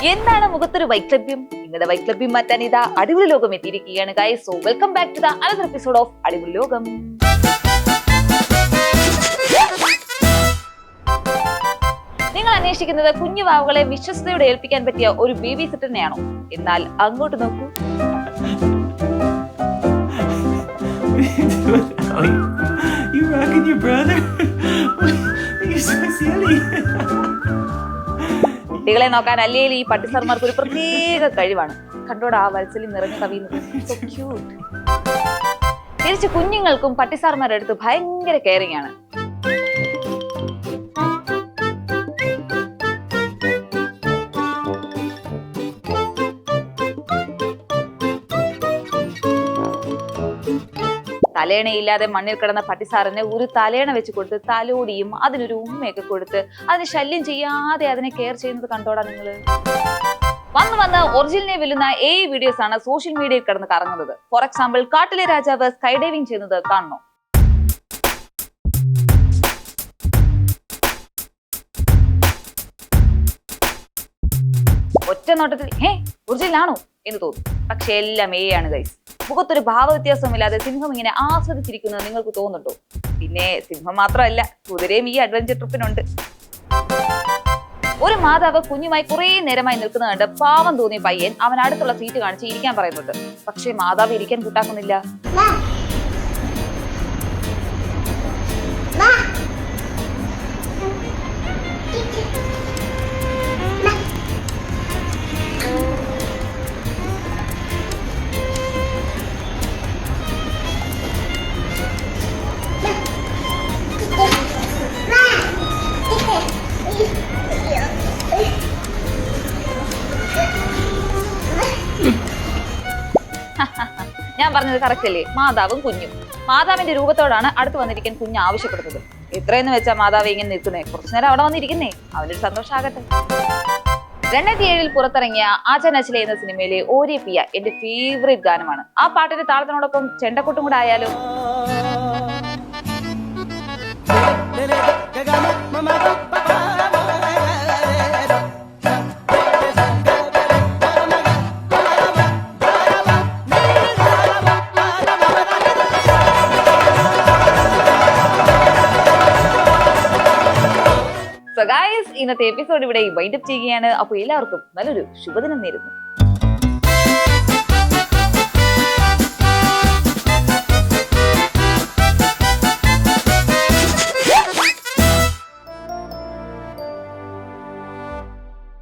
എന്താണ് മുഖത്തൊരു വൈക്ലഭ്യം? നിങ്ങളുടെ വൈക്ലഭ്യം മാറ്റാൻ ഇതാ അടിപൊളി ലോകം എത്തിയിരിക്കുകയാണ് guys. So welcome back to the another episode of Adipoli Lokam. നിങ്ങൾ അന്വേഷിക്കുന്നത് കുഞ്ഞു വാവുകളെ വിശ്വസ്തയോടെ ഏൽപ്പിക്കാൻ പറ്റിയ ഒരു ബേബി സിറ്ററിനെയാണോ? എന്നാൽ അങ്ങോട്ട് നോക്കൂ. You rocking your brother? You're so silly. കുട്ടികളെ നോക്കാൻ അല്ലേലും ഈ പട്ടിസാർമാർക്ക് ഒരു പ്രത്യേക കഴിവാണ്. കണ്ടോട് ആ വത്സല്യം നിറഞ്ഞ കവിയുന്നത്. So cute. തിരിച്ച് കുഞ്ഞുങ്ങൾക്കും പട്ടിസാർമാരുടെ അടുത്ത് ഭയങ്കര കെയറിംഗ് ആണ്. തലേണയില്ലാതെ മണ്ണിൽ കിടന്ന പട്ടിസാറിന് ഒരു തലേണ വെച്ച് കൊടുത്ത് തലോടിയും അതിനൊരു ഉമ്മയൊക്കെ കൊടുത്ത് അതിന് ശല്യം ചെയ്യാതെ അതിനെ കെയർ ചെയ്യുന്നത് കണ്ടോടാ നിങ്ങള്. വന്ന് ഒറിജിനലിനെ വെല്ലുന്ന വീഡിയോസ് ആണ് സോഷ്യൽ മീഡിയയിൽ കിടന്ന് കറങ്ങുന്നത്. ഫോർ എക്സാമ്പിൾ, കാട്ടിലെ രാജാവ് സ്കൈ ഡൈവിംഗ് ചെയ്യുന്നത് കാണണോ? ഒറ്റ നോട്ടത്തിൽ ഒറിജിനൽ ആണോ എന്ന് തോന്നും. പക്ഷെ എല്ലാം ആണ് ഗൈസ്. മുഖത്തൊരു ഭാവവ്യത്യാസമില്ലാതെ സിംഹം ഇങ്ങനെ ആസ്വദിച്ചിരിക്കുന്നത് നിങ്ങൾക്ക് തോന്നുന്നുണ്ടോ? പിന്നെ സിംഹം മാത്രമല്ല, കുതിരയും ഈ അഡ്വഞ്ചർ ട്രിപ്പിനുണ്ട്. ഒരു മാതാവ് കുഞ്ഞുമായി കുറെ നേരമായി നിൽക്കുന്നത് കണ്ട് പാവം തോന്നിയ പയ്യൻ അവൻ അടുത്തുള്ള സീറ്റ് കാണിച്ച് ഇരിക്കാൻ പറയുന്നുണ്ട്. പക്ഷെ മാതാവ് ഇരിക്കാൻ കൂട്ടാക്കുന്നില്ല. ഞാൻ പറഞ്ഞത് കറക്റ്റ് അല്ലേ? മാതാവും കുഞ്ഞും. മാതാവിന്റെ രൂപത്തോടാണ് അടുത്ത് വന്നിരിക്കാൻ കുഞ്ഞ് ആവശ്യപ്പെടുന്നത്. എത്രയെന്ന് വെച്ചാ മാതാവ് ഇങ്ങനെ നിൽക്കുന്നേ, കുറച്ചു നേരം അവിടെ വന്നിരിക്കുന്നേ, അവനൊരു സന്തോഷാകട്ടെ. 2007 പുറത്തിറങ്ങിയ ആചാൻ അച്ഛലെ എന്ന സിനിമയിലെ ഓരേ പിയ എന്റെ ഫേവറേറ്റ് ഗാനമാണ്. ആ പാട്ടിന്റെ താളത്തിനോടൊപ്പം ചെണ്ടക്കൊട്ടും കൂടെ ആയാലോ? സോ ഗൈസ്, ഇന്നത്തെ എപ്പിസോഡ് ഇവിടെ വൈൻഡ് അപ്പ് ചെയ്യുകയാണ്. അപ്പോൾ എല്ലാവർക്കും നല്ലൊരു ശുഭദിനം നേരുന്നു.